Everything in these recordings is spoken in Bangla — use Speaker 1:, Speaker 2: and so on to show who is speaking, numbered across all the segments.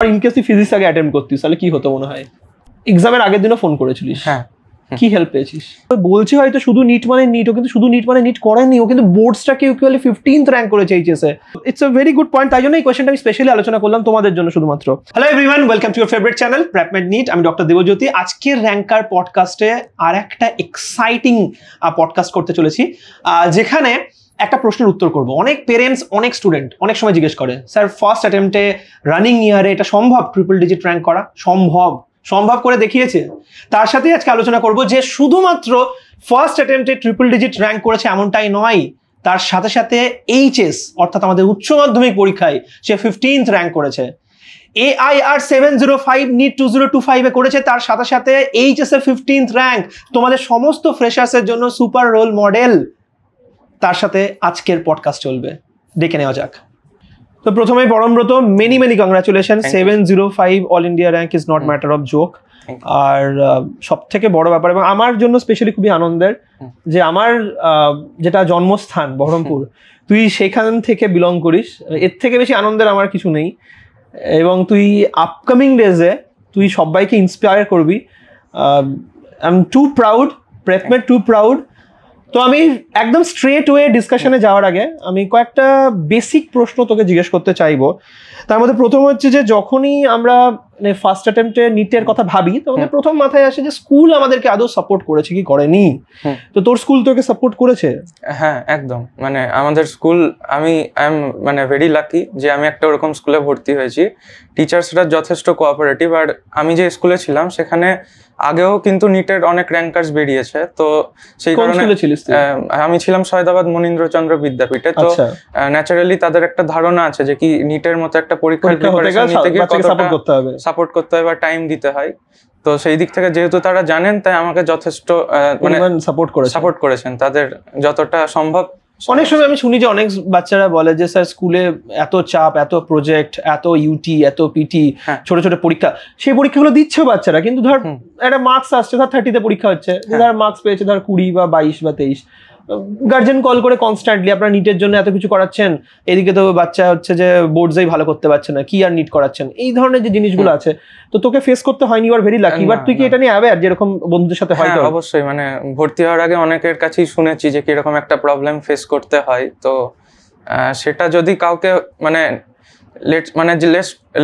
Speaker 1: আর ইন কেস তুই ফিজিক্স আগে অ্যাটেম্প করতিস তাহলে কি হতো মনে হয়? এক্সামের আগের দিনও ফোন করেছিলিস?
Speaker 2: হ্যাঁ।
Speaker 1: কি হেল্প পেয়েছিস? বলছি হয়তো শুধু নিট মানে নিট, ও কিন্তু শুধু নিট মানে নিট করেনি, ও কিন্তু বোর্ডসটাকে ইকুয়ালি 15th র্যাঙ্ক করেছে এইচএসে। It's a very good point, তাই জন্য এই কোয়েশ্চেনটা আমি স্পেশালি আলোচনা করলাম তোমাদের জন্য শুধুমাত্র। Hello everyone, welcome to your favourite channel PrepMed NEET. আমি ডক্টর দেবজ্যোতি। আজকের র্যাঙ্কার পডকাস্টে আর একটা এক্সাইটিং পডকাস্ট করতে চলেছি, যেখানে একটা প্রশ্নের উত্তর করব। অনেক পেরেন্টস, অনেক স্টুডেন্ট অনেক সময় জিজ্ঞেস করে, স্যার ফার্স্ট অ্যাটেম্পটে রানিং ইয়ারে এটা সম্ভব ট্রিপল ডিজিট র্যাঙ্ক করা? সম্ভব করে দেখিয়েছে। তার সাথে আজকে আলোচনা করব যে শুধুমাত্র ফার্স্ট অ্যাটেম্পটে ট্রিপল ডিজিট র্যাঙ্ক করেছে এমনটাই নয়, তার সাথে সাথে এইচএস অর্থাৎ আমাদের উচ্চ মাধ্যমিক পরীক্ষায় সে 15th র্যাঙ্ক করেছে। AIR 705 নিট 2025 এ করেছে, তার সাথে সাথে এইচএস এ 15th র্যাঙ্ক। তোমাদের সমস্ত ফ্রেশার্সের জন্য সুপার রোল মডেল। তার সাথে আজকের পডকাস্ট চলবে, দেখে নেওয়া যাক। তো প্রথমেই Parambrata, many congratulation. 705 all India rank is not matter of joke. আর সব থেকে বড় ব্যাপার এবং আমার জন্য স্পেশালি খুবই আনন্দের যে আমার যেটা জন্মস্থান বহরমপুর, তুই সেখান থেকে বিলং করিস। এর থেকে বেশি আনন্দের আমার কিছু নেই। এবং তুই আপকামিং ডেজে তুই সবাইকে ইন্সপায়ার করবি। I am too proud, PrepMed too proud. তো আমি একদম স্ট্রেট ওয়ে ডিসকাশনে যাওয়ার আগে আমি কয়েকটা বেসিক প্রশ্ন তোকে জিজ্ঞেস করতে চাইবো। তার মধ্যে প্রথম হচ্ছে যে যখনই আমরা ফার্স্ট অ্যাটেম্পটে নিটের কথা ভাবি তখন প্রথম মাথায় আসে যে স্কুল আমাদেরকে আদৌ সাপোর্ট করেছে কি করেনি। তো তোর স্কুল তোকে সাপোর্ট করেছে?
Speaker 2: হ্যাঁ, একদম। মানে আমাদের স্কুল, আই এম মানে ভেরি লাকি যে আমি একটা ওরকম স্কুলে ভর্তি হয়েছি। টিচার্সরা যথেষ্ট কোঅপারেটিভ। আর আমি যে স্কুলে ছিলাম সেখানে আগেও কিন্তু নিটের অনেক র্যাঙ্কার্স বেরিয়েছে। তো সেই কারণে আমি ছিলাম সৈয়দাবাদ মনীন্দ্রচন্দ্র বিদ্যাপীঠে। তো ন্যাচারালি তাদের একটা ধারণা আছে যে কি নিটের মতো একটা পরীক্ষার প্রিপারেশন নিতে গিয়ে সাপোর্ট করতে হয় বা টাইম দিতে হয়। তো সেই দিক থেকে যেহেতু তারা জানেন, তাই আমাকে যথেষ্ট মানে সাপোর্ট করেছেন তাদের যতটা সম্ভব।
Speaker 1: অনেক সময় আমি শুনি যে অনেক বাচ্চারা বলে যে স্যার স্কুলে এত চাপ, এত প্রজেক্ট, এত ইউটি, এত পিটি, ছোট ছোট পরীক্ষা, সেই পরীক্ষাগুলো দিচ্ছে বাচ্চারা, কিন্তু ধর একটা মার্কস আসছে, ধর 30-তে পরীক্ষা হচ্ছে, ধর মার্কস পেয়েছে ধর 20 বা 22 বা 23, গার্জেন কল করে কনস্ট্যান্টলি আপনারা নিটের জন্য এত কিছু করাচ্ছেন, এদিকে তো বাচ্চা হচ্ছে যে বোর্ডসই ভালো করতে পারছে না, কি আর নিট করাচ্ছেন, এই ধরনের যে জিনিসগুলো আছে। তো তোকে ফেস করতে হয়নি, you are very lucky. But তুই কি এটা নিয়ে অ্যাওয়্যার যেরকম বন্ধুদের সাথে হয়?
Speaker 2: অবশ্যই। মানে ভর্তি হওয়ার আগে অনেকের কাছেই শুনেছি যে কিরকম একটা প্রবলেম ফেস করতে হয়। তো সেটা যদি কাউকে মানে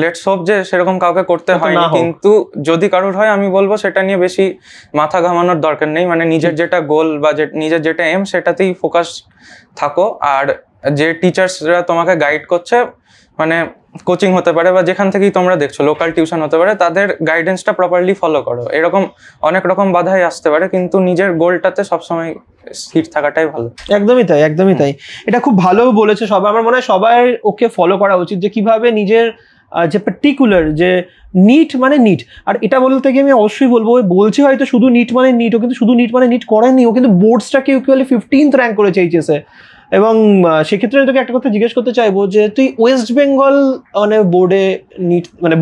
Speaker 2: লেটস হোপ যে সেরকম কাউকে করতে হয়নি, কিন্তু যদি কারোর হয় আমি বলবো সেটা নিয়ে বেশি মাথা ঘামানোর দরকার নেই। মানে নিজের যেটা গোল বা নিজের যেটা এম সেটাতেই ফোকাস থাকো। আর যে টিচার্সরা তোমাকে গাইড করছে, মানে কোচিং হতে পারে বা যেখান থেকেই তোমরা দেখছো, লোকাল টিউশন হতে পারে, তাদের গাইডেন্সটা প্রপারলি ফলো করো। এরকম অনেক রকম বাধাই আসতে পারে, কিন্তু নিজের গোলটাতে সবসময় স্থির থাকাটাই ভালো।
Speaker 1: একদমই তাই, একদমই তাই। এটা খুব ভালো বলেছে সবাই। আমার মনে হয় সবাই ওকে ফলো করা উচিত যে কিভাবে নিজের যে পার্টিকুলার যে নিট মানে নিট। আর এটা বলতে গিয়ে আমি অবশ্যই বলবো, বলছি হয়তো শুধু নিট মানে নিট, ও কিন্তু শুধু নিট মানে নিট করেনি, ও কিন্তু বোর্ডসটাকে ইকুয়ালি 15th র্যাঙ্ক করেছে এইচএসে। এবং সেক্ষেত্রে আমি তোকে একটা কথা জিজ্ঞেস করতে চাইবো যে তুই ওয়েস্ট বেঙ্গল মানে বোর্ডে নিট মানে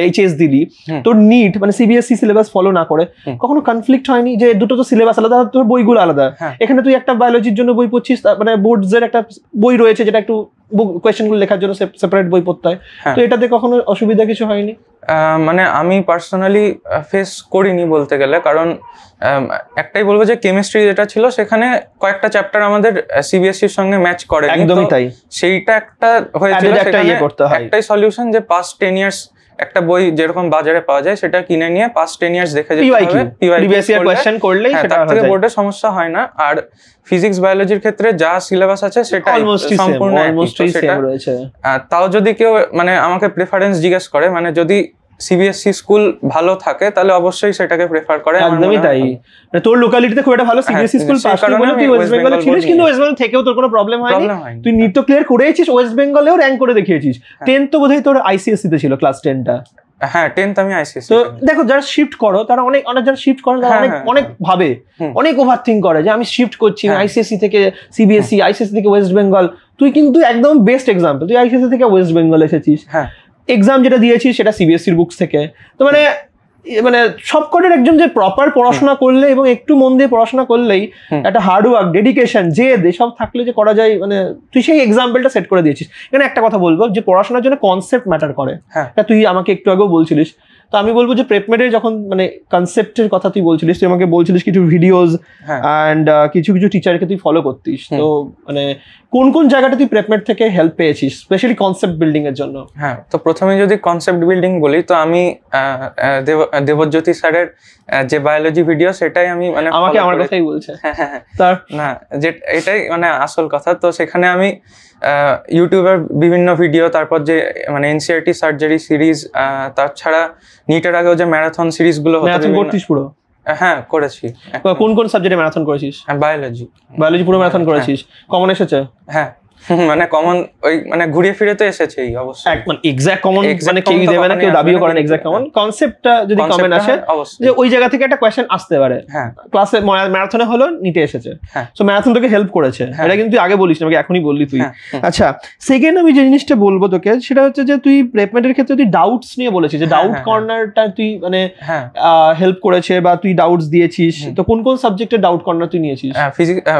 Speaker 1: এইচএস দিলি, তোর নিট মানে সিবিএসসি সিলেবাস ফলো না করে কখনো কনফ্লিক্ট হয়নি যে দুটো তো সিলেবাস আলাদা, তোর বইগুলো আলাদা, এখানে তুই একটা বায়োলজির জন্য বই পড়ছিস, মানে বোর্ডসের একটা বই রয়েছে যেটা একটু কোয়েশ্চেনগুলো লেখার জন্য সেপারেট বই পড়তে হয়, তো এটাতে কখনো অসুবিধা কিছু হয়নি?
Speaker 2: মানে আমি পার্সোনালি ফেস করিনি বলতে গেলে, কারণ একটাই বলবো যে কেমিস্ট্রি যেটা ছিল সেখানে কয়েকটা চ্যাপ্টার আমাদের সিবিএসসির সঙ্গে ম্যাচ করে,
Speaker 1: একদমই তাই।
Speaker 2: সেইটা একটা হয়েছিল, একটাই সলিউশন যে পাস্ট 10 ইয়ার্স একটা বই যেরকম বাজারে পাওয়া যায় সেটা কিনে নিয়ে পাস্ট 10 ইয়ার্স দেখে যেতে হবে,
Speaker 1: প্রিভিয়াস ইয়ার কোশ্চেন করলেই সেটা
Speaker 2: তার থেকে বোর্ডে সমস্যা হয় না। আর ফিজিক্স বায়োলজির ক্ষেত্রে যা সিলেবাস আছে সেটা সম্পূর্ণ সেম রয়েছে। তাও যদি কেউ মানে আমাকে প্রেফারেন্স জিজ্ঞেস করে, মানে যদি সিবিএসসি স্কুল ভালো থাকে তাহলে অবশ্যই সেটাকে প্রেফার করে।
Speaker 1: একদমই তাই। মানে তোর লোকালিটিতে খুব একটা ভালো সিবিএসসি স্কুল পাস করে বলে তুই ওয়েস্ট বেঙ্গলে ছিলিস, কিন্তু ওয়েস্ট বেঙ্গল থেকেও তোর কোনো প্রবলেম হয়নি, তুই নিট তো ক্লিয়ার করেছিস, ওয়েস্ট বেঙ্গলেও র্যাঙ্ক করে দেখিয়েছিস। 10th তো বোধহয় তোর আইসিএসসি তে ছিল, ক্লাস 10টা।
Speaker 2: হ্যাঁ, 10th আমি আইসিএসসি।
Speaker 1: তো দেখো, যারা শিফট করো তারা অনেক যারা শিফট করে তারা অনেক ভাবে, অনেক ওভারথিঙ্ক করে যে আমি শিফট করছি আইসিএসসি থেকে সিবিএসসি, আইসিএসসি থেকে ওয়েস্ট বেঙ্গল। তুই কিন্তু একদম বেস্ট এক্সাম্পল, তুই আইসিএসসি থেকে ওয়েস্ট বেঙ্গল এসেছিস, এক্সাম যেটা দিয়েছিস সেটা সিবিএসসির বুকস থেকে। তো মানে মানে সবকটার একজন যে প্রপার পড়াশোনা করলে এবং একটু মন দিয়ে পড়াশোনা করলেই একটা হার্ড ওয়ার্ক, ডেডিকেশন, জেদ এসব থাকলে যে করা যায়, মানে তুই সেই এক্সাম্পলটা সেট করে দিয়েছিস। এখানে একটা কথা বলবো যে পড়াশোনার জন্য কনসেপ্ট ম্যাটার করে, তুই আমাকে একটু আগেও বলছিলিস। তো আমি বলবো যে প্রেপমেডের যখন মানে কনসেপ্টের কথা তুই বলছিলিস, তুই আমাকে বলছিলিস কিছু ভিডিওস অ্যান্ড কিছু কিছু টিচারকে তুই ফলো করতিস, তো মানে কোন কোন জায়গাটা তুই প্রেপমেড থেকে হেল্প পেয়েছিস স্পেশালি কনসেপ্ট বিল্ডিং এর জন্য?
Speaker 2: হ্যাঁ, তো প্রথমে যদি কনসেপ্ট বিল্ডিং বলি, তো আমি দেবজ্যোতি স্যারের যে বায়োলজি ভিডিও সেটাই আমি মানে
Speaker 1: আমাকে আমার কথাই বলছে
Speaker 2: তার না, যে এটাই মানে আসল কথা। তো সেখানে আমি ইউটিউবের বিভিন্ন ভিডিও, তারপর যে মানে এনসিইআরটি সার্জারি সিরিজ, তাছাড়া নিটের আগেও যে ম্যারাথন সিরিজ গুলো
Speaker 1: পুরো
Speaker 2: হ্যাঁ করেছি।
Speaker 1: কোন কোন সাবজেক্টে ম্যারাথন করেছিস? বায়োলজি পুরো ম্যারাথন করেছিস। কমন এসেছে?
Speaker 2: হ্যাঁ, মানে কমন ওই মানে ঘুরিয়ে ফিরে তো এসেছেই অবশ্যই।
Speaker 1: মানে এক্সাক্ট কমন মানে কেউ দেবে না, কেউ দাবিও করেন এক্সাক্ট কমন। কনসেপ্টটা যদি কমন আসে যে ওই জায়গা থেকে একটা কোশ্চেন আসতে পারে, ক্লাসে ম্যারাথনে হলো নিটে এসেছে, সো ম্যারাথন তোকে হেল্প করেছে, এটা কিন্তু তুই আগে বলিস না, আমাকে এখনই বললি তুই। আচ্ছা, সেকেন্ড আমি যে জিনিসটা বলবো তোকে সেটা হচ্ছে যে তুই প্লেসমেন্টের ক্ষেত্রে তুই ডাউটস নিয়ে বলেছিস যে ডাউট কর্নারটা তুই মানে হেল্প করেছে বা তুই ডাউটস দিয়েছিস, তো কোন কোন সাবজেক্টের ডাউট কর্নার তুই নিয়েছিস?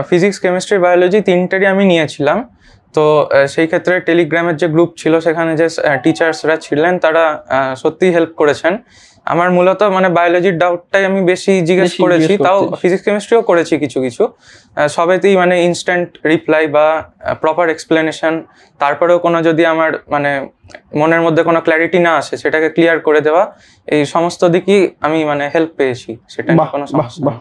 Speaker 2: ফিজিক্স, কেমিস্ট্রি, বায়োলজি তিনটারই আমি নিয়েছিলাম। তো সেই ক্ষেত্রে টেলিগ্রামের যে গ্রুপ ছিল সেখানে যে টিচার্সরা ছিলেন তারা সত্যিই হেল্প করেছেন। আমার মূলত মানে বায়োলজির ডাউটটাই আমি বেশি জিজ্ঞেস করেছি, তাও ফিজিক্স কেমিস্ট্রিও করেছি কিছু কিছু, সবেতেই মানে ইনস্ট্যান্ট রিপ্লাই বা প্রপার এক্সপ্লেনেশন, তারপরেও কোনো যদি আমার মানে মনের মধ্যে কোনো ক্ল্যারিটি না আসে সেটাকে ক্লিয়ার করে দেওয়া, এই সমস্ত দিকই আমি মানে হেল্প পেয়েছি। সেটা কোনো সমস্যা,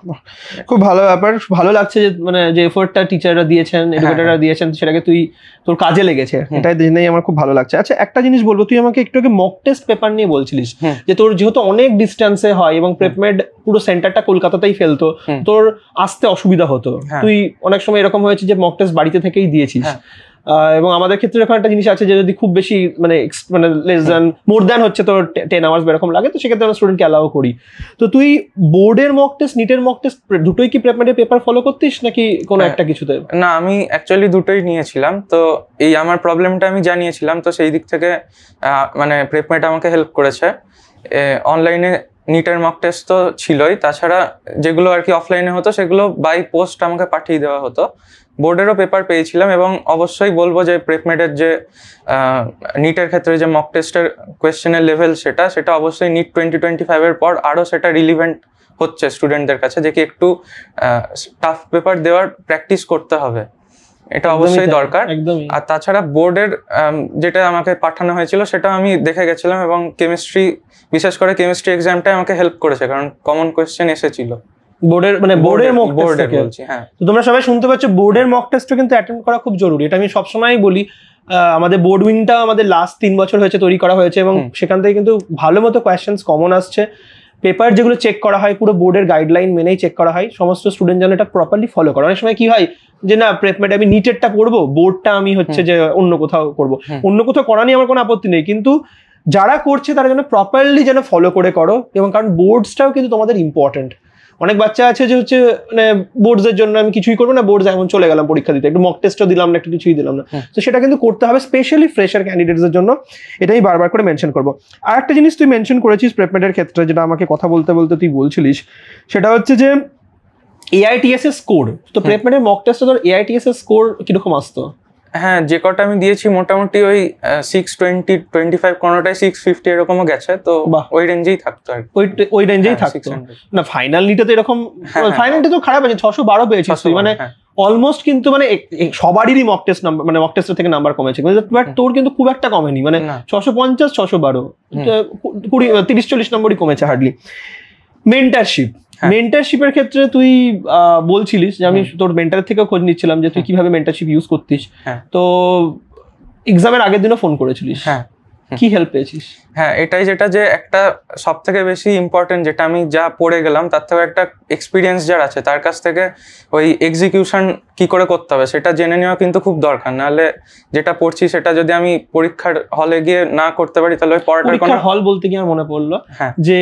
Speaker 1: খুব ভালো ব্যাপার। ভালো লাগছে যে মানে যে এফোর্টটা টিচাররা দিয়েছেন, এডুকেটররা দিয়েছেন, সেটাকে তুই তোর কাজে লেগেছে, এটাই জেনেই আমার খুব ভালো লাগছে। আচ্ছা, একটা জিনিস বলবো, তুই আমাকে একটু আগে মক টেস্ট পেপার নিয়ে বলছিলিস যে তোর যেহেতু অনেক ডিস্টেন্সে হয় এবং প্রেপমেড পুরো সেন্টারটা কলকাতাতেই ফেলতো, তোর আসতে অসুবিধা হতো, তুই অনেক সময় এরকম হয়েছে যে মক টেস্ট বাড়িতে থেকেই দিয়েছিস। এবং আমাদের ক্ষেত্রে এরকম একটা জিনিস আছে যে যদি খুব বেশি মানে লেস দ্যান মোর দ্যান হচ্ছে তোর 10 আওয়ার্স এরকম লাগে, তো সেক্ষেত্রে আমরা স্টুডেন্টকে অ্যালাউ করি। তো তুই বোর্ডের মক টেস্ট, নিটের মক টেস্ট দুটোই কি প্রেপমেডের পেপার ফলো করতিস নাকি কোনো একটা কিছুতে?
Speaker 2: না, আমি অ্যাকচুয়ালি দুটোই নিয়েছিলাম। তো এই আমার প্রবলেমটা আমি জানিয়েছিলাম, তো সেই দিক থেকে মানে প্রেপমেড আমাকে হেল্প করেছে। অনলাইনে নিটের মক টেস্ট তো ছিলই, তাছাড়া যেগুলো আর কি অফলাইনে হতো সেগুলো বাই পোস্ট আমাকে পাঠিয়ে দেওয়া হতো। বোর্ডেরও পেপার পেয়েছিলাম, এবং অবশ্যই বলবো যে প্রেপমেডের যে নিটের ক্ষেত্রে যে মক টেস্টের কোয়েশ্চেনের লেভেল সেটা অবশ্যই নিট 2025 এর পর আরও সেটা রিলিভেন্ট হচ্ছে স্টুডেন্টদের কাছে, যে কি একটু টাফ পেপার দেওয়ার প্র্যাকটিস করতে হবে, এটা অবশ্যই দরকার। আর তাছাড়া বোর্ডের যেটা আমাকে পাঠানো হয়েছিল সেটা আমি দেখে গেছিলাম, এবং কেমিস্ট্রি, বিশেষ করে কেমিস্ট্রি এক্সামটাই আমাকে হেল্প করেছে, কারণ কমন কোয়েশ্চেন এসেছিল
Speaker 1: বোর্ডের মানে বোর্ডের মক টেস্ট বলছি। হ্যাঁ, তো তোমরা সবাই শুনতে পাচ্ছ, বোর্ডের মক টেস্টও কিন্তু অ্যাটেন্ড করা খুব জরুরি। এটা আমি সবসময়ই বলি। আমাদের বোর্ড উইংটা আমাদের লাস্ট 3 বছর হয়েছে তৈরি করা হয়েছে, এবং সেখান থেকে কিন্তু ভালো মতো কোয়েশ্চেন্স কমন আসছে। পেপার যেগুলো চেক করা হয় পুরো বোর্ডের গাইডলাইন মেনেই চেক করা হয়, সমস্ত স্টুডেন্ট যেন এটা প্রপারলি ফলো করে। অনেক সময় কি হয় যে না, প্রেপমেড আমি নিটেরটা করবো, বোর্ডটা আমি হচ্ছে যে অন্য কোথাও করবো। অন্য কোথাও করা নিয়ে আমার কোনো আপত্তি নেই, কিন্তু যারা করছে তারা যেন প্রপারলি যেন ফলো করে করো। এবং কারণ বোর্ডসটাও কিন্তু তোমাদের ইম্পর্টেন্ট। অনেক বাচ্চা আছে যে হচ্ছে মানে বোর্ডসের জন্য আমি কিছুই করবো না, বোর্ডস এমন চলে গেলাম পরীক্ষা দিতে, একটু মক টেস্টও দিলাম না, একটু কিছুই দিলাম না। তো সেটা কিন্তু করতে হবে, স্পেশালি ফ্রেশার ক্যান্ডিডেটসদের জন্য। এটাই বারবার করে মেনশন করবো। আর একটা জিনিস তুই মেনশন করেছিস প্রেপমেডের ক্ষেত্রে, যেটা আমাকে কথা বলতে বলতে তুই বলছিলিস, সেটা হচ্ছে যে AITS এর স্কোর। তো প্রেপমেডের মক টেস্টে তোর AITS এর স্কোর কিরকম আসতো?
Speaker 2: হ্যাঁ, যে কটা আমি দিয়েছি মোটামুটি ওই 620, 25, কোনোটাই 650 এরকমও গেছে, তো ওই রেঞ্জেই থাকতো আর
Speaker 1: ওই রেঞ্জেই থাকতো না। ফাইনাল নিটে তো এরকম, ফাইনালটা তো খারাপ আছে, 612 পেয়েছিস তুই, মানে অলমোস্ট কিন্তু মানে সবারই মক টেস্ট নাম্বার, মানে মক টেস্টের থেকে নাম্বার কমেছে, বাট তোর কিন্তু খুব একটা কমেনি, মানে 650, 612, 30-40 নম্বরই কমেছে হার্ডলি। মেন্টারশিপের ক্ষেত্রে তুই বলছিলিস যে আমি তোর মেন্টারের থেকেও খোঁজ নিচ্ছিলাম যে তুই কিভাবে মেন্টারশিপ ইউজ করতিস, তো এক্সামের আগের দিনও ফোন করেছিলিস, কি হেল্প পেয়েছিস?
Speaker 2: হ্যাঁ, এটাই যেটা যে একটা সব থেকে বেশি ইম্পর্টেন্ট, যেটা আমি যা পড়ে গেলাম তার থেকে একটা এক্সপিরিয়েন্স যার আছে তার কাছ থেকে ওই এক্সিকিউশন কি করে করতে হবে সেটা জেনে নেওয়া কিন্তু খুব দরকার। নাহলে যেটা পড়ছি সেটা যদি আমি পরীক্ষার হলে গিয়ে না করতে পারি তাহলে ওই পড়াটার কোনো
Speaker 1: হল বলতে গিয়ে আমার মনে পড়লো যে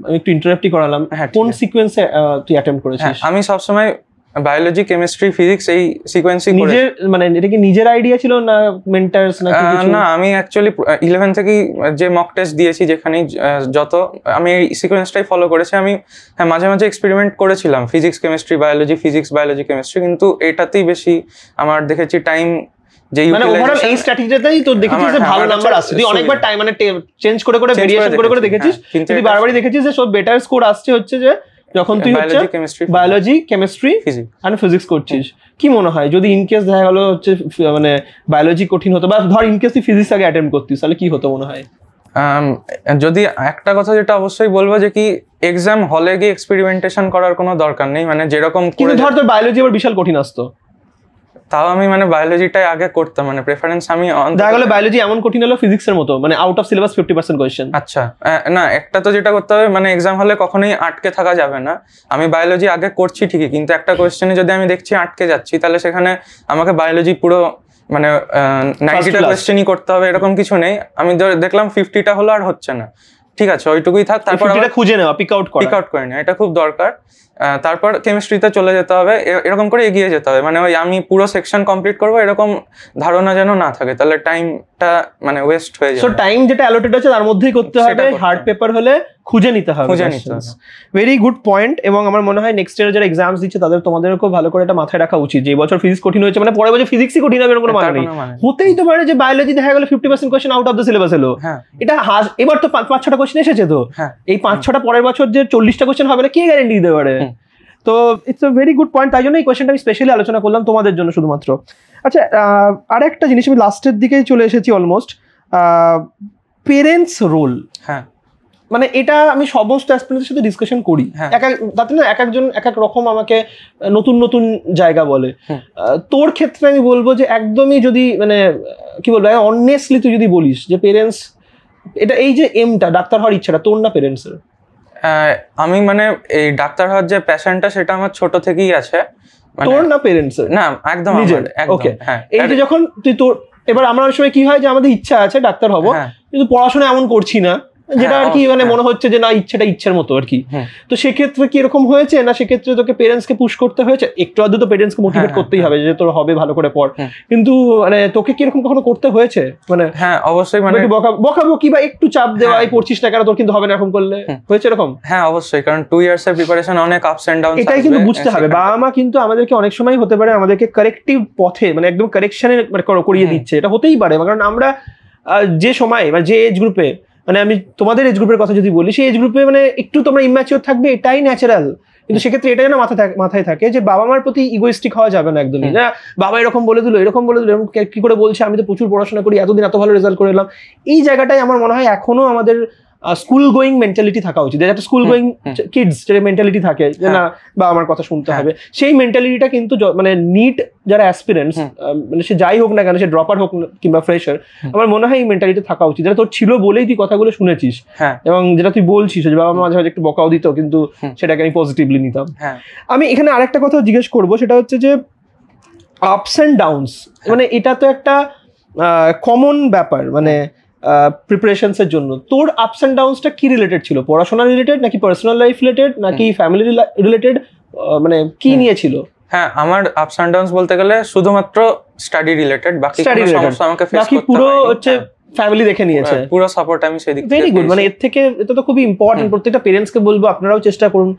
Speaker 1: আমি একটু ইন্টারাপ্টই করালাম, কোন সিকোয়েন্সে তুই অ্যাটেম্প্ট করেছিস?
Speaker 2: আমি সবসময় বায়োলজি, কেমিস্ট্রি, ফিজিক্স এই সিকোয়েন্সই করে।
Speaker 1: নিজের মানে এটা কি নিজের আইডিয়া ছিল না মেন্টারস না কিছু?
Speaker 2: না, আমি অ্যাকচুয়ালি 11 থেকেই যে মক টেস্ট দিয়েছি যেখানেই যত, আমি এই সিকোয়েন্সটাই ফলো করেছি। আমি মাঝে মাঝে এক্সপেরিমেন্ট করেছিলাম physics chemistry biology, physics biology chemistry, কিন্তু এটাতেই বেশি আমার দেখেছি টাইম যে
Speaker 1: মানে ওভারঅল এই স্ট্র্যাটেজিটাই তো দেখেছিস যে ভালো নাম্বার আসছে, তুই অনেকবার টাইম মানে চেঞ্জ করে করে ভেরিয়েশন করে করে দেখেছিস, তুই বারবারই দেখেছিস যে সব বেটার স্কোর আসছে হচ্ছে যে যখন তুই হচ্ছে বায়োলজি, কেমিস্ট্রি আর ফিজিক্স করছিস। কি মনে হয় যদি ইনকেস দেখা গেল হচ্ছে মানে বায়োলজি কঠিন হতো, বা ধর ইনকেস তুই ফিজিক্স আগে অ্যাটেম্প্ট করতিস, তাহলে কি হতো মনে হয়?
Speaker 2: যদি একটা কথা যেটা অবশ্যই বলবো যে কি এক্সাম হলে গিয়ে এক্সপেরিমেন্টেশন করার কোনো দরকার নেই, মানে যেরকম
Speaker 1: কিন্তু ধর তোর বায়োলজি আবার বিশাল কঠিন আসতো,
Speaker 2: তাও আমি মানে বায়োলজিটাই আগে করতাম, মানে প্রেফারেন্স আমি
Speaker 1: দেখা গেল বায়োলজি এমন কঠিন হলো ফিজিক্সের মতো, মানে আউট অফ সিলেবাস 50% কোয়েশ্চেন।
Speaker 2: আচ্ছা, না একটা তো যেটা করতে হবে, মানে এক্সাম হলে কখনোই আটকে থাকা যাবে না। আমি বায়োলজি আগে করছি ঠিকই, কিন্তু একটা কোয়েশ্চেনে যদি আমি দেখছি আটকে যাচ্ছি, তাহলে সেখানে আমাকে বায়োলজি পুরো মানে 90টা কোয়েশ্চেনই করতে হবে এরকম কিছু নেই। আমি দেখলাম 50টা হলো আর হচ্ছে না, ঠিক আছে ওইটুকুই থাক, তারপর
Speaker 1: খুঁজে নেওয়া, পিক আউট
Speaker 2: করে নেওয়া, এটা খুব দরকার। তারপর কেমিস্ট্রিতে চলে যেতে হবে, এরকম করে এগিয়ে যেতে হবে। মানে ওই আমি পুরো সেকশন কমপ্লিট করবো এরকম ধারণা যেন না থাকে, তাহলে টাইমটা মানে ওয়েস্ট হয়ে যাবে।
Speaker 1: সো টাইম যেটা অ্যালোটেড আছে তার মধ্যেই করতে হবে, হার্ড পেপার হলে খুঁজে নিতে হবে। Very good point. এবং আমার মনে হয় নেক্সট ইয়ার যারা এক্সামস দিচ্ছে তাদের তোমাদের খুব ভালো করে এটা মাথায় রাখা উচিত যে এই বছর ফিজিক্স কঠিন হয়েছে মানে পরের বছর ফিজিক্সই কঠিন হবে এরকম কোনো মানে নেই। হতেই তো পারে যে বায়োলজি দেখা গেল 50% question out of the syllabus এলো, এটা এবার তো 5-6টা কোয়েশ্চেন এসেছে, তো এই 5-6টা পরের বছর যে 40টা কোয়েশ্চেন হবে না কে গ্যারান্টি দিতে পারে? তো it's a very good point, তাই জন্য এই কোয়েশ্চেনটা আমি স্পেশালি আলোচনা করলাম তোমাদের জন্য শুধুমাত্র। আচ্ছা, আরেকটা জিনিস, আমি লাস্টের দিকেই চলে এসেছি অলমোস্ট, পেরেন্টস রোল।
Speaker 2: হ্যাঁ,
Speaker 1: মানে এটা আমি সমস্ত অ্যাসপিরেন্টদের সাথে ডিসকাশন করি, তাতে না এক একজন এক এক রকম আমাকে নতুন নতুন জায়গা বলে। তোর ক্ষেত্রে আমি বলবো যে একদমই যদি মানে কি বলবো অনেস্টলি তুই যদি বলিস যে পেরেন্টস এটা এই যে এমটা ডাক্তার হওয়ার ইচ্ছাটা তোর না পেরেন্টসের?
Speaker 2: আমি মানে এই ডাক্তার হওয়ার যে প্যাশনটা সেটা আমার ছোট থেকেই আছে।
Speaker 1: তোর না পেরেন্টসের?
Speaker 2: না, একদম
Speaker 1: ওকে। এই যে যখন তুই তোর এবার আমরা অনেক সময় কি হয় যে আমাদের ইচ্ছা আছে ডাক্তার হব, কিন্তু পড়াশোনা এমন করছি না যেটা আর কি মানে মনে হচ্ছে যে না ইচ্ছাটা ইচ্ছার মতো আর কি। তো সেক্ষেত্রে কি এরকম হয়েছে না সেক্ষেত্রে তোকে পেরেন্টসকে পুশ করতে হয়েছে? একটু আধটু তো পেরেন্টসকে মোটিভেট করতেই হবে যে তোর হবে ভালো করে পড়, কিন্তু মানে তোকে কি এরকম কখনো করতে হয়েছে মানে?
Speaker 2: হ্যাঁ অবশ্যই, মানে
Speaker 1: বকাবকি বা একটু চাপ দেওয়া এই পড়ছিস না কেন তোর কিন্তু হবে না এরকম করলে হয়েছে এরকম?
Speaker 2: হ্যাঁ অবশ্যই, কারণ 2 ইয়ার্স এর প্রিপারেশন অনেক আপস এন্ড ডাউনস,
Speaker 1: এটাই কিন্তু বুঝতে হবে। বাবা মা কিন্তু আমাদেরকে অনেক সময় হতে পারে আমাদেরকে কারেক্টিভ পথে মানে একদম কারেকশনের করিয়ে দিচ্ছে, এটা হতেই পারে। কারণ আমরা যে সময় বা যে এজ গ্রুপে, মানে আমি তোমাদের এজ গ্রুপের কথা যদি বলি, সেই এজ গ্রুপে মানে একটু তোমরা ইম্যাচিওর থাকবে, এটাই ন্যাচারাল। কিন্তু সেক্ষেত্রে এটা যেন মাথায় থাকে যে বাবা মার প্রতি ইগোইস্টিক হওয়া যাবে না একদমই, না বাবা এরকম বলে দিল এরকম বলে দিল, এরকম কি করে বলছে, আমি তো প্রচুর পড়াশোনা করি, এতদিন এত ভালো রেজাল্ট করে এলাম। এই জায়গাটাই আমার মনে হয় এখনো আমাদের স্কুল গোয়িং মেন্টালিটি থাকা উচিত। একটা স্কুল গোয়িং কিডস যে মেন্টালিটি থাকে যে না বাবা মার কথা শুনতে হবে, সেই মেন্টালিটিটা কিন্তু মানে নিট যারা অ্যাসপিরেন্টস মানে সে যাই হোক না কেন, সে ড্রপার হোক কিংবা ফ্রেশার, আমার মনে হয় এই মেন্টালিটি থাকা উচিত, যেটা তোর ছিল বলেই তুই কথাগুলো শুনেছিস। এবং যেটা তুই বলছিস যে বাবা মা মাঝে মাঝে একটু বকাও দিত, কিন্তু সেটাকে আমি পজিটিভলি নিতাম। আমি এখানে আরেকটা কথা জিজ্ঞেস করবো, সেটা হচ্ছে যে আপস অ্যান্ড ডাউনস, মানে এটা তো একটা কমন ব্যাপার মানে প্রিপারেশনস এর জন্য। তোর আপস অ্যান্ড ডাউনসটা কি রিলেটেড ছিল? পড়াশোনা রিলেটেড নাকি পার্সোনাল লাইফ রিলেটেড নাকি ফ্যামিলি রিলেটেড, মানে কি নিয়ে ছিল?
Speaker 2: হ্যাঁ, আমার আপস অ্যান্ড ডাউনস বলতে গেলে শুধুমাত্র স্টাডি রিলেটেড, বাকি কোনো সমস্যা আমাকে ফেস করতে হয়নি।
Speaker 1: পুরো হচ্ছে ফ্যামিলি দেখে নিয়েছে,
Speaker 2: পুরো সাপোর্ট আমি সেদিক থেকে।
Speaker 1: ভেরি গুড, মানে এর থেকে এটা তো খুবই ইম্পর্টেন্ট। প্রত্যেকটা পেরেন্টসকে বলবো আপনারাও চেষ্টা করুন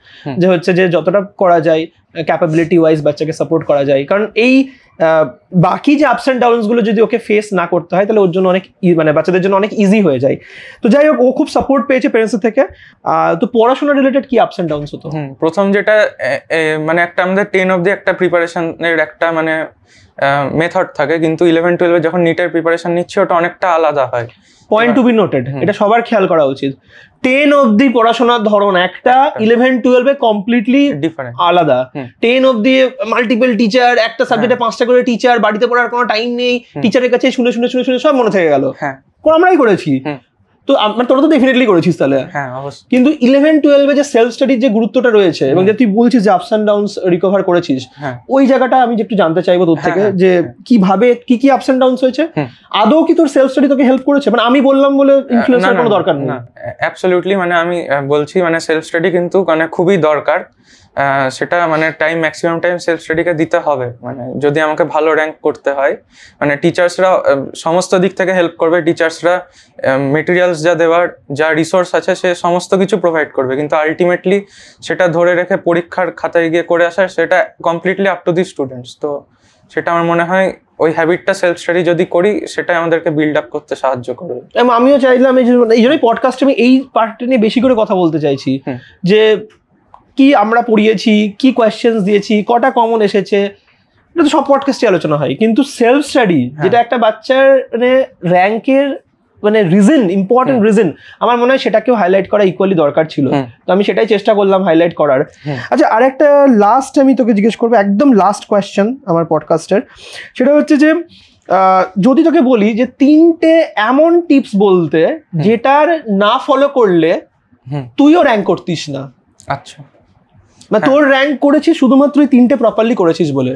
Speaker 1: যে হচ্ছে যে যতটা করা যায় ক্যাপাবিলিটি ওয়াইজ বাচ্চাকে সাপোর্ট করা যায়, কারণ এই বাকি যে আপস অ্যান্ড ডাউনস গুলো যদি ওকে ফেস না করতে হয় তাহলে ওর জন্য অনেক মানে বাচ্চাদের জন্য অনেক ইজি হয়ে যায়। তো যাই হোক, ও খুব সাপোর্ট পেয়েছে প্যারেন্টস থেকে। তো পড়াশোনা রিলেটেড কি আপস অ্যান্ড ডাউনস হতো?
Speaker 2: প্রথম যেটা মানে একটা আমাদের 10 অবধি একটা প্রিপারেশনের একটা মানে মেথড থাকে, কিন্তু 11-12 যখন নিটের প্রিপারেশন নিচ্ছে ওটা অনেকটা আলাদা হয়।
Speaker 1: পয়েন্ট টু বি নোটেড, এটা সবার খেয়াল করা উচিত। 10 অবধি পড়াশোনার ধরন একটা, 11-12 কমপ্লিটলি ডিফারেন্ট আলাদা। 10 অবধি মাল্টিপল টিচার, একটা সাবজেক্টে 5টা করে টিচার, বাড়িতে পড়ার কোনো টাইম নেই, টিচারের কাছে শুনে শুনে শুনে শুনে সব মনে থেকে গেল। আমরাই করেছি, তো তোরা তো ডেফিনেটলি করেছিস তাহলে। কিন্তু 11-12 যে সেলফ স্টাডির যে গুরুত্বটা রয়েছে এবং যে তুই বলছিস যে আপস অ্যান্ড ডাউনস রিকভার করেছিস, ওই জায়গাটা আমি একটু জানতে চাইবো তোর থেকে যে কিভাবে কি কি আপস অ্যান্ড ডাউনস হয়েছে, আদৌ কি তোর সেলফ স্টাডি তোকে হেল্প করেছে? মানে আমি বললাম বলে ইনফ্লুয়েন্সার কোনো দরকার নেই।
Speaker 2: অ্যাবসলিউটলি, মানে আমি বলছি মানে সেলফ স্টাডি কিন্তু মানে খুবই দরকার। সেটা মানে ম্যাক্সিমাম টাইম সেলফ স্টাডিকে দিতে হবে, মানে যদি আমাকে ভালো র্যাঙ্ক করতে হয়। মানে টিচার্সরা সমস্ত দিক থেকে হেল্প করবে, টিচার্সরা মেটেরিয়ালস যা দেওয়ার, যা রিসোর্স আছে সে সমস্ত কিছু প্রোভাইড করবে, কিন্তু আলটিমেটলি সেটা ধরে রেখে পরীক্ষার খাতায় গিয়ে করে আসার সেটা completely up to the students. তো সেটা আমার মনে হয় ওই হ্যাবিটটা সেলফ স্টাডি যদি করি সেটাই আমাদেরকে বিল্ড আপ করতে সাহায্য করবে।
Speaker 1: আমিও চাইলাম এই জন্যই পডকাস্টে আমি এই পার্টটা নিয়ে বেশি করে কথা বলতে চাইছি, যে কি আমরা পড়িয়েছি, কি কোয়েশ্চেন্স দিয়েছি, কটা কমন এসেছে, এটা তো সব পডকাস্টে আলোচনা হয়, কিন্তু সেলফ স্টাডি যেটা একটা বাচ্চার মানে র্যাঙ্কের মানে রিজন, ইম্পর্টেন্ট রিজন, আমার মনে হয় সেটাকেও হাইলাইট করা ইকুয়ালি দরকার ছিল। তো আমি সেটাই চেষ্টা করলাম হাইলাইট করার। আচ্ছা, আর একটা লাস্ট আমি তোকে জিজ্ঞেস করবো, একদম লাস্ট কোয়েশ্চেন আমার পডকাস্টের, সেটা হচ্ছে যে যদি তোকে বলি যে 3টে এমন টিপস বলতে যেটার না ফলো করলে তুইও র্যাঙ্ক করতিস না।
Speaker 2: আচ্ছা,
Speaker 1: মানে তোর র্যাঙ্ক করেছিস শুধুমাত্র এই 3টে প্রপারলি করেছিস বলে,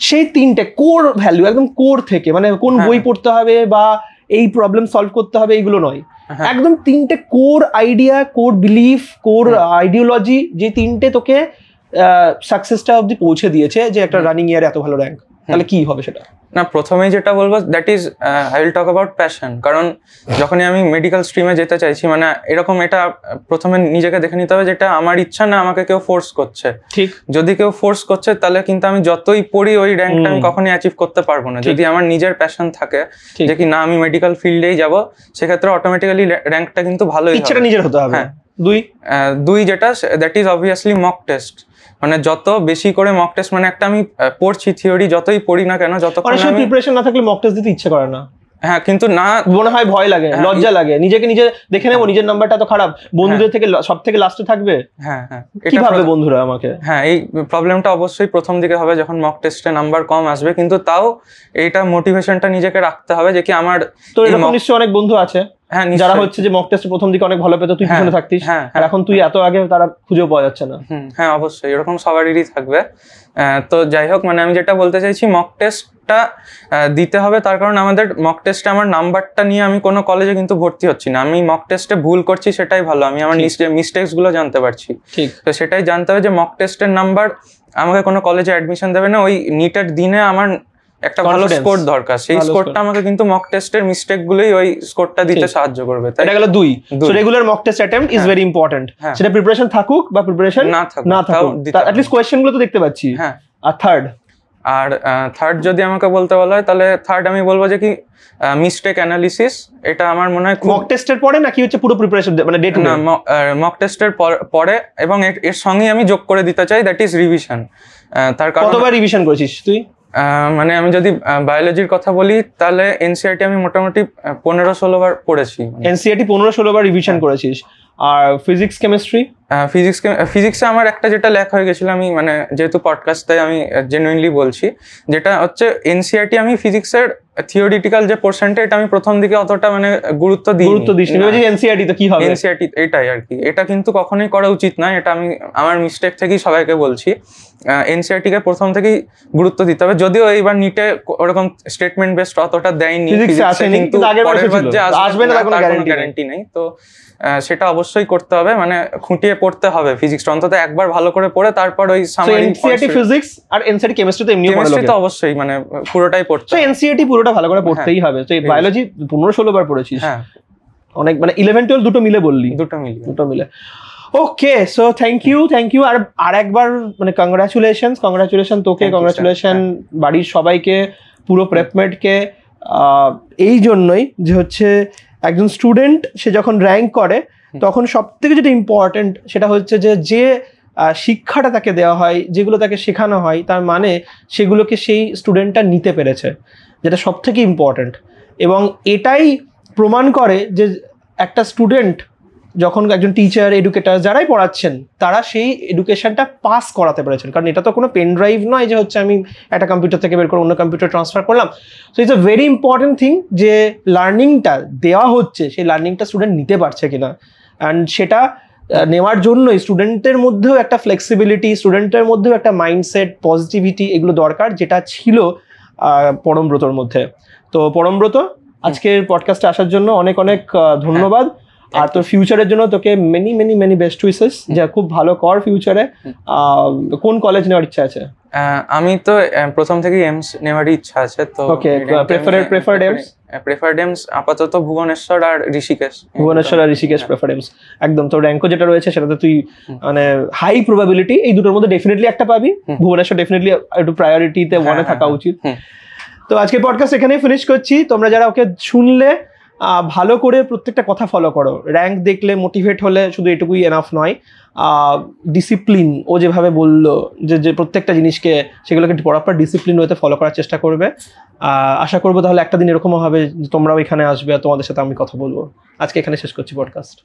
Speaker 1: সেই 3টে কোর ভ্যালু, একদম কোর থেকে, মানে কোন বই পড়তে হবে বা এই প্রবলেম সলভ করতে হবে এইগুলো নয়, একদম 3টে core idea, core belief, core ideology, যে 3টে তোকে সাকসেসটা অবধি পৌঁছে দিয়েছে যে একটা রানিং ইয়ারে এত ভালো র্যাঙ্ক, তাহলে কি হবে সেটা?
Speaker 2: না, প্রথমেই যেটা বলবো that is I will talk about passion. কারণ যখনই আমি মেডিকেল স্ট্রিমে যেতে চাইছি, মানে এরকম এটা প্রথমে নিজেকে দেখে নিতে হবে যেটা আমার ইচ্ছা না আমাকে কেউ ফোর্স করছে।
Speaker 1: ঠিক,
Speaker 2: যদি কেউ ফোর্স করছে তাহলে কিন্তু আমি যতই পড়ি ওই র্যাঙ্কটা আমি কখনোই অ্যাচিভ করতে পারবো না। যদি আমার নিজের প্যাশন থাকে যে কি না আমি মেডিকেল ফিল্ডেই যাব, সেক্ষেত্রে অটোমেটিক্যালি র্যাঙ্কটা কিন্তু ভালোই হবে।
Speaker 1: ইচ্ছাটা নিজের হতে হবে।
Speaker 2: হ্যাঁ, দুই যেটা that is obviously mock test. মানে যত বেশি করে মক টেস্ট, মানে একটা আমি পড়ছি থিওরি, যতই পড়ি না কেন, যতক্ষণ আমি
Speaker 1: প্রিপারেশন না থাকলে মক টেস্ট দিতে ইচ্ছে করে না।
Speaker 2: হ্যাঁ, কিন্তু না,
Speaker 1: মনে হয় ভয় লাগে, লজ্জা লাগে, নিজেকে নিজে দেখে নেবো নিজের নাম্বারটা তো খারাপ, বন্ধুদের থেকে সব থেকে লাস্টে থাকবে।
Speaker 2: হ্যাঁ হ্যাঁ,
Speaker 1: কি ভাববে বন্ধুরা আমাকে?
Speaker 2: হ্যাঁ, এই প্রবলেমটা অবশ্যই প্রথম দিকে হবে যখন মক টেস্টে নাম্বার কম আসবে, কিন্তু তাও এইটা মোটিভেশনটা নিজেকে রাখতে হবে যে কি আমার। তো
Speaker 1: এরকম নিশ্চয়ই অনেক বন্ধু আছে যারা হচ্ছে যে মক টেস্টে প্রথম দিকে অনেক ভালো পেতো, তুই পিছনে থাকতিস, আর এখন তুই এত আগে তারা খুঁজেও পাওয়া যাচ্ছে না।
Speaker 2: হ্যাঁ, অবশ্যই এরকম সবারই থাকবে। তো যাই হোক, মানে আমি যেটা বলতে চাইছি, মক টেস্টটা দিতে হবে, তার কারণ আমাদের মক টেস্টে আমার নাম্বারটা নিয়ে আমি কোনো কলেজে কিন্তু ভর্তি হচ্ছি না। আমি মক টেস্টে ভুল করছি সেটাই ভালো, আমি আমার মিস্টেকস গুলো জানতে পারছি। তো সেটাই জানতে হবে যে মক টেস্টের নাম্বার আমাকে কোনো কলেজে অ্যাডমিশন দেবে না। ওই নিটের দিনে আমার একটা ভালো স্কোর দরকার, সেই স্কোরটা আমাকে কিন্তু মক টেস্টের মিস্টেক গুলোই ওই স্কোরটা দিতে সাহায্য করবে।
Speaker 1: এটা গেল 2। So regular mock test attempt is very important. সেটা প্রিপারেশন থাকুক বা প্রিপারেশন না থাকুক, অ্যাট লিস্ট কোয়েশ্চেন গুলো তো দেখতে পাচ্ছি।
Speaker 2: হ্যাঁ,
Speaker 1: আর
Speaker 2: থার্ড যদি আমাকে বলতে বলা হয়, তাহলে থার্ড আমি বলবো যে কি মিস্টেক অ্যানালিসিস। এটা আমার মনে হয়
Speaker 1: মক টেস্টের পরে নাকি হচ্ছে পুরো প্রিপারেশন, মানে ডে টু ডে?
Speaker 2: মক টেস্টের পরে, এবং এর সঙ্গে আমি যোগ করে দিতে চাই দ্যাট ইজ রিভিশন। তার কারণ
Speaker 1: কতবার রিভিশন করেছিস তুই?
Speaker 2: মানে আমি যদি বায়োলজির কথা বলি তাহলে এনসিইআরটি আমি মোটামুটি 15-16 বার পড়েছি।
Speaker 1: এনসিইআরটি 15-16 বার রিভিশন করেছিস। আর ফিজিক্স কেমিস্ট্রি?
Speaker 2: ফিজিক্সে আমার একটা যেটা ল্যাক হয়ে গেছিল, আমি মানে যেহেতু পডকাস্টে আমি জেনুইনলি বলছি, যেটা হচ্ছে এনসিইআরটি আমি ফিজিক্সের থিওরিটিক্যাল যে পোরশনটা, এটা আমি প্রথম দিকে অতটা মানে গুরুত্ব দিইনি।
Speaker 1: এনসিইআরটি তো কি হবে,
Speaker 2: এনসিইআরটি এটাই আর কি, এটা কিন্তু কখনোই করা উচিত না। এটা আমি আমার মিস্টেক থেকেই সবাইকে বলছি। এনসিইআরটি কে প্রথম থেকেই গুরুত্ব দিতে হবে, যদিও এইবার নিটে ওরকম স্টেটমেন্ট বেসড অতটা দেয়নি, কিন্তু পরের বার যে আসবে না তার কোনো গ্যারান্টি নেই। তো সেটা অবশ্যই করতে হবে, মানে খুঁটিয়ে পড়তে হবে ফিজিক্সটা, অন্তত একবার ভালো করে পড়ে তারপর ওই সামারি।
Speaker 1: এনসিইআরটি ফিজিক্স আর এনসিইআরটি কেমিস্ট্রি তো এমনিও পড়া লাগে,
Speaker 2: তো অবশ্যই মানে পুরোটাই পড়তে হবে।
Speaker 1: এনসিইআরটি পুরোটা ভালো করে পড়তেই হবে। তো এই বায়োলজি 15-16 বার পড়েছিস?
Speaker 2: হ্যাঁ,
Speaker 1: অনেক, মানে 11-12 দুটো মিলে বললি? দুটো মিলে। ওকে, সো থ্যাংক ইউ। আর একবার মানে কংগ্রাচুলেশন তোকে, কংগ্রাচুলেশন বাড়ির সবাইকে, পুরো প্রেপমেটকে, এই জন্যই যে হচ্ছে একজন স্টুডেন্ট সে যখন র্যাঙ্ক করে তখন সব থেকে যেটা ইম্পর্টেন্ট সেটা হচ্ছে যে শিক্ষাটা তাকে দেওয়া হয়, যেগুলো তাকে শেখানো হয়, তার মানে সেগুলোকে সেই স্টুডেন্টটা নিতে পেরেছে, যেটা সব থেকে ইম্পর্টেন্ট। এবং এটাই প্রমাণ করে যে একটা স্টুডেন্ট যখন একজন টিচার, এডুকেটার যারাই পড়াচ্ছেন তারা সেই এডুকেশনটা পাস করাতে পেরেছেন। কারণ এটা তো কোনো পেন ড্রাইভ নয় যে হচ্ছে আমি একটা কম্পিউটার থেকে বের করে অন্য কম্পিউটার ট্রান্সফার করলাম। So it's a very important thing যে লার্নিংটা দেওয়া হচ্ছে, সেই লার্নিংটা স্টুডেন্ট নিতে পারছে কিনা। অ্যান্ড সেটা নেওয়ার জন্যই স্টুডেন্টের মধ্যেও একটা ফ্লেক্সিবিলিটি, স্টুডেন্টের মধ্যেও একটা মাইন্ডসেট, পজিটিভিটি, এগুলো দরকার, যেটা ছিল পরমব্রতর মধ্যে। তো পরমব্রত, আজকের পডকাস্টে আসার জন্য অনেক ধন্যবাদ। আর তোর ফিউচারের জন্য তোকে many many many best wishes, যা খুব ভালো কর ফিউচারে। কোন কলেজ নেওয়ার ইচ্ছা আছে?
Speaker 2: আমি তো প্রথম থেকে এমস নেওয়ারই ইচ্ছা আছে। তো
Speaker 1: ওকে, প্রেফার্ড এমস
Speaker 2: আপাতত ভুবনেশ্বর আর ঋষিকেশ।
Speaker 1: প্রেফার্ড এমস একদম। তোর র্যাঙ্কও যেটা রয়েছে সেটাতে তুই মানে হাই প্রবাবিলিটি এই দুটোর মধ্যে ডেফিনেটলি একটা পাবি। ভুবনেশ্বর ডেফিনেটলি একটু প্রায়োরিটিতে ওয়ানে থাকা উচিত। তো আজকে পডকাস্ট এখানেই ফিনিশ করছি। তোমরা যারা ওকে শুনলে ভালো করে প্রত্যেকটা কথা ফলো করো। র্যাঙ্ক দেখলে মোটিভেট হলে শুধু এটুকুই এনাফ নয়, ডিসিপ্লিন ও যেভাবে বললো যে প্রত্যেকটা জিনিসকে সেগুলোকে প্রপার ডিসিপ্লিন ওয়েতে ফলো করার চেষ্টা করবে। আশা করবো তাহলে একটা দিন এরকমও হবে তোমরাও এখানে আসবে আর তোমাদের সাথে আমি কথা বলবো। আজকে এখানে শেষ করছি পডকাস্ট।